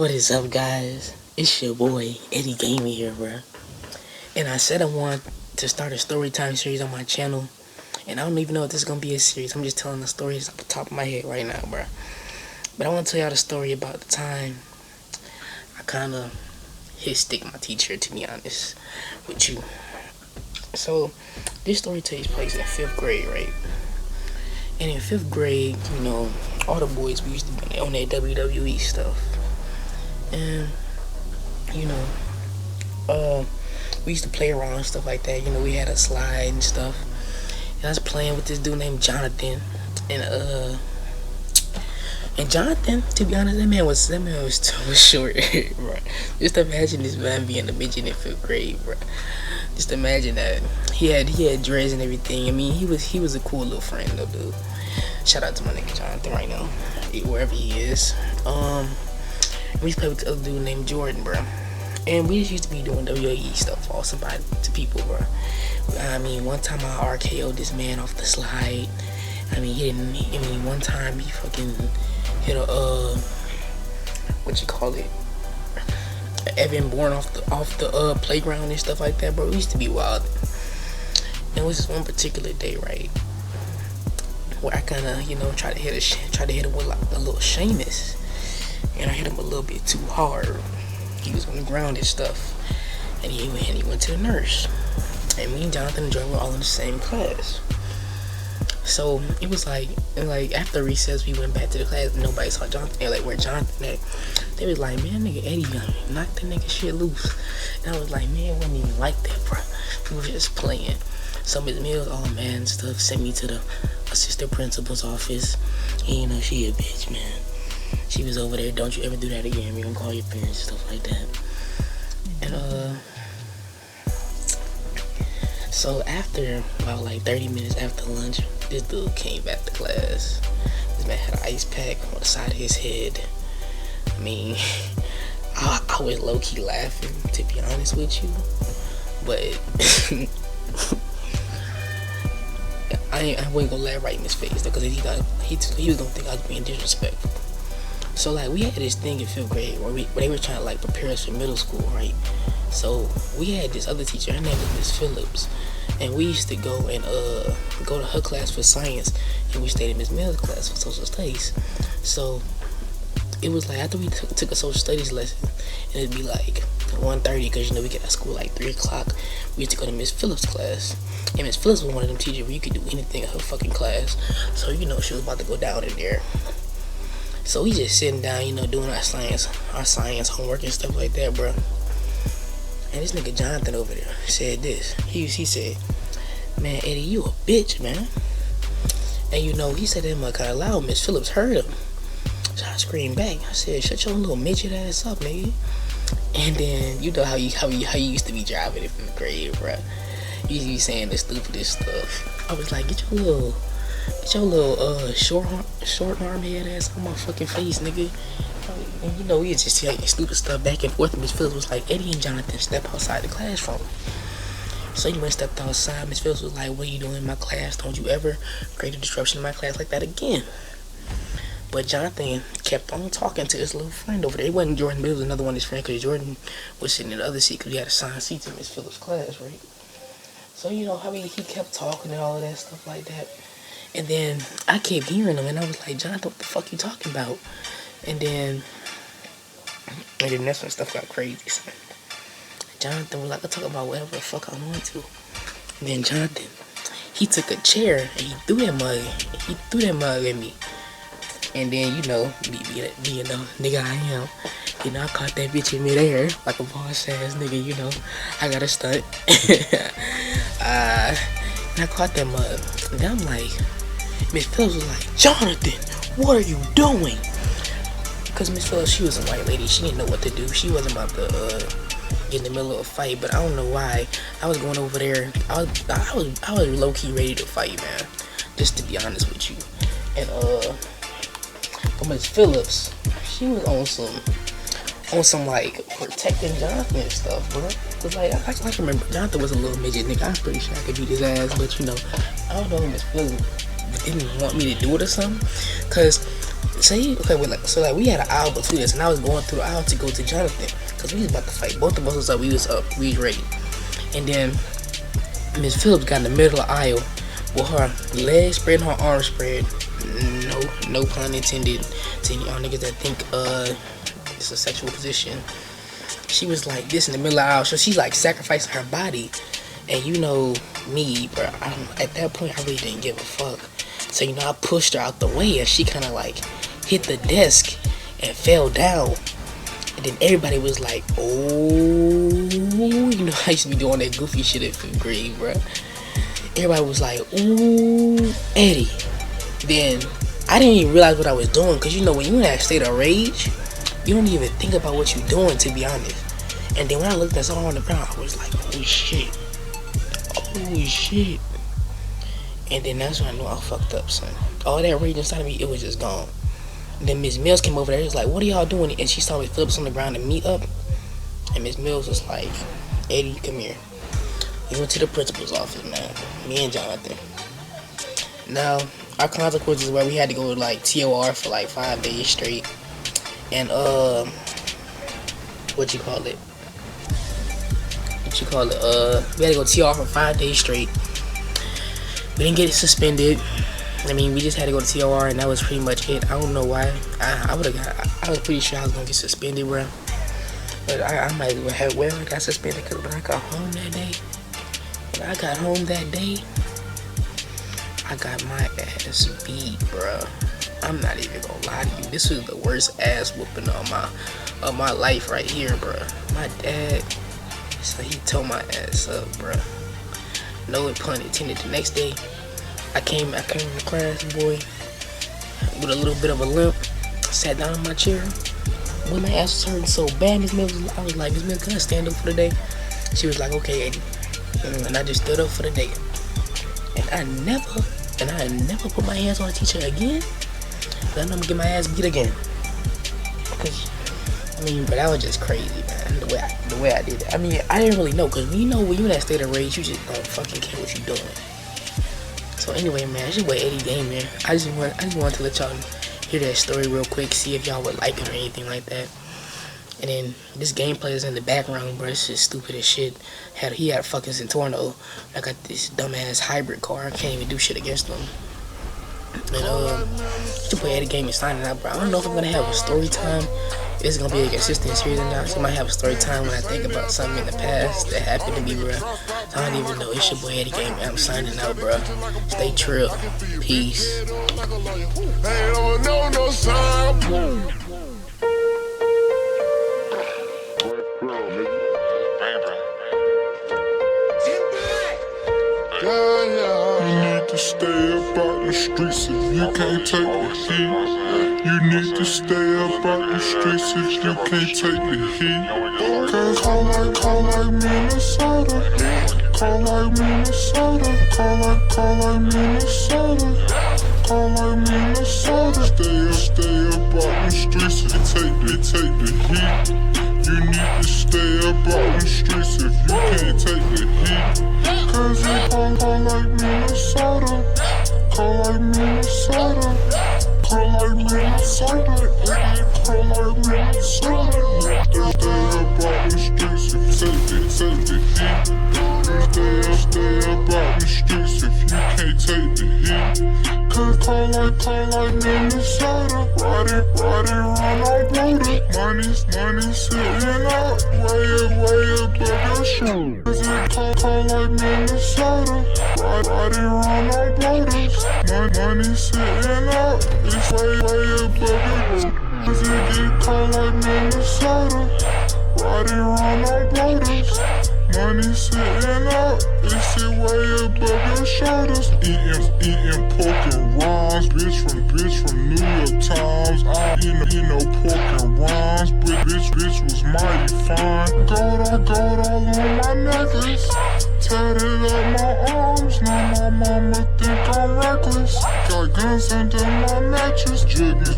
What is up, guys? It's your boy Eddie Gaming here, bro. And I said I want to start a story time series on my channel, and I don't even know if this is gonna be a series. I'm just telling the stories off the top of my head right now, bro. But I want to tell y'all the story about the time I kind of hit stick my teacher, to be honest with you. So this story takes place in 5th grade, right? And in 5th grade, all the boys, we used to be on that WWE stuff. And, we used to play around and stuff like that. We had a slide and stuff. And I was playing with this dude named Jonathan. And Jonathan, to be honest, that man was short, bro. Just imagine this man being a midget in 5th grade, bro. Just imagine that. He had dreads and everything. I mean, he was a cool little friend, though, dude. Shout out to my nigga Jonathan right now, wherever he is. We used to play with the other dude named Jordan, bro. And we just used to be doing WWE stuff all somebody to people, bro. I mean, one time I RKO'd this man off the slide. One time he fucking hit a Evan Bourne off the playground and stuff like that, bro. We used to be wild. And it was this one particular day, right, where I kind of, try to hit him with like a little Sheamus, and I hit him a little bit too hard. He was on the ground and stuff, and he went to the nurse. And me and Jonathan and Jordan were all in the same class. So it was like after recess, we went back to the class. And nobody saw Jonathan. They like, where Jonathan at? They was like, man, nigga Eddie knocked that nigga shit loose. And I was like, man, it wasn't even like that, bro. We were just playing. So Ms. Mills, all mad and stuff, sent me to the assistant principal's office. And she a bitch, man. She was over there, don't you ever do that again. We gonna call your parents, stuff like that. And so after about like 30 minutes after lunch, this dude came back to class. This man had an ice pack on the side of his head. I mean, I was low-key laughing, to be honest with you. But I wasn't gonna laugh right in his face, though, because he was gonna think I was being disrespectful. So like, we had this thing in 5th grade where they were trying to like prepare us for middle school, right? So we had this other teacher, her name was Miss Phillips, and we used to go to her class for science, and we stayed in Miss Mills' class for social studies. So it was like after we took a social studies lesson, and it'd be like 1:30, because we get out of school like 3 o'clock. We used to go to Miss Phillips' class, and Miss Phillips was one of them teachers where you could do anything in her fucking class. So she was about to go down in there. So we just sitting down, doing our science homework and stuff like that, bro. And this nigga Jonathan over there said this. He said, man, Eddie, you a bitch, man. And he said that much kind of loud. Miss Phillips heard him. So I screamed back. I said, shut your little midget ass up, nigga. And then you know how you used to be driving in 5th grade, bro. You used to be saying the stupidest stuff. I was like, get your little short arm head ass on my fucking face, nigga. And we just saying stupid stuff back and forth. And Miss Phillips was like, Eddie and Jonathan step outside the classroom. So he went and stepped outside. Miss Phillips was like, what are you doing in my class? Don't you ever create a disruption in my class like that again. But Jonathan kept on talking to his little friend over there. It wasn't Jordan, but it was another one of his friends, because Jordan was sitting in the other seat because he had assigned seats in Miss Phillips' class, right? So he kept talking and all of that stuff like that. And then I kept hearing him, and I was like, Jonathan, what the fuck you talking about? And then that's when stuff got crazy. So Jonathan was like, I talk about whatever the fuck I want to. And then Jonathan, he took a chair and he threw that mug at me. And then being the nigga I am, I caught that bitch in midair like a boss ass nigga. I got a stunt. And I caught that mug. And then I'm like, Miss Phillips was like, Jonathan, what are you doing? Because Miss Phillips, she was a white lady. She didn't know what to do. She wasn't about to get in the middle of a fight. But I don't know why. I was going over there. I was low key ready to fight, man. Just to be honest with you. And but Miss Phillips, she was on some like protecting Jonathan and stuff, bro. Cause like I can remember Jonathan was a little midget nigga. I'm pretty sure I could beat his ass, but I don't know if Miss Phillips didn't want me to do it or something. Cause So we had an aisle between us, and I was going through the aisle to go to Jonathan because we was about to fight. Both of us was up. We was ready. And then Miss Phillips got in the middle of the aisle with her legs spread and her arms spread. No pun intended to any y'all niggas that think it's a sexual position. She was like this in the middle of the aisle, so she's like sacrificing her body. And you know me, bro. At that point, I really didn't give a fuck. So you know, I pushed her out the way, and she kind of like hit the desk and fell down. And then everybody was like, "Oh," you know, I used to be doing that goofy shit in 5th grade, bro. Everybody was like, "Ooh, Eddie." Then I didn't even realize what I was doing, cause you know when you in that state of rage, you don't even think about what you're doing, to be honest. And then when I looked at someone on the ground, I was like, "Oh shit." And then that's when I knew I fucked up, son. All that rage inside of me, it was just gone. And then Miss Mills came over there, was like, "What are y'all doing?" And she saw Miss Phillips on the ground to meet up. And Miss Mills was like, "Eddie, come here." We went to the principal's office, man. Me and Jonathan. Now, our consequences were we had to go to like TOR for like 5 days straight. And we had to go TR for 5 days straight. We didn't get it suspended. I mean, we just had to go to TR, and that was pretty much it. I don't know why. I was pretty sure I was gonna get suspended, bro. But I might have got suspended because when I got home that day, I got my ass beat, bro. I'm not even gonna lie to you. This was the worst ass whooping of my life right here, bro. My dad, so he tore my ass up, bro. No pun intended. The next day, I came to class, boy, with a little bit of a limp. Sat down in my chair. When my ass was hurting so bad, I was like, "Miss Mills, can I stand up for the day?" She was like, "Okay, Eddie." And I just stood up for the day. And I never put my hands on a teacher again. Then I'm gonna get my ass beat again. But that was just crazy, man. The way I did it. I mean, I didn't really know, cause when you in that state of rage, you just don't fucking care what you're doing. So anyway, man, it's your boy Eddie Game, man. I just wanted to let y'all hear that story real quick, see if y'all would like it or anything like that. And then this gameplay is in the background, bro. It's just stupid as shit. He had a fucking Centorno. I got this dumbass hybrid car. I can't even do shit against them. And it's your boy Eddie Game is signing out, bro. I don't know if I'm gonna have a story time. It's gonna be a consistent series or not. So I might have a story time when I think about something in the past that happened to me, bro. I don't even know. It's your boy Eddie Game, man. I'm signing out, bro. Stay trill. Peace. You need to stay up out the streets if you can't take the heat. You need to stay up out the streets if you can't take the heat. Cause call like Minnesota. Call like Minnesota. Call like Minnesota. Call like Minnesota. Stay up out the streets if you take the heat. You need to stay up out the streets if you can't take the heat. Cause you call like Minnesota. Call like Minnesota. Call like Minnesota. Call like Minnesota. Stay up out the streets if you take the heat. Stay up out the streets if you can't take the heat. Cause call like Minnesota. Ride around on bloated. Money sitting out way above your shoe. Cause it call like Minnesota. Ride around on bloated. Money sitting out, it's way above your shoe. Cause it get called like Minnesota. Ride around on bloated. Money sitting out, it's way above your shoulders. Eating pork and rinds, bitch from New York Times. I eat no pork and rinds, but bitch was mighty fine. Gold all on my necklace, tatted up my arms. Now my mama think I'm reckless. Got guns under my mattress, jugging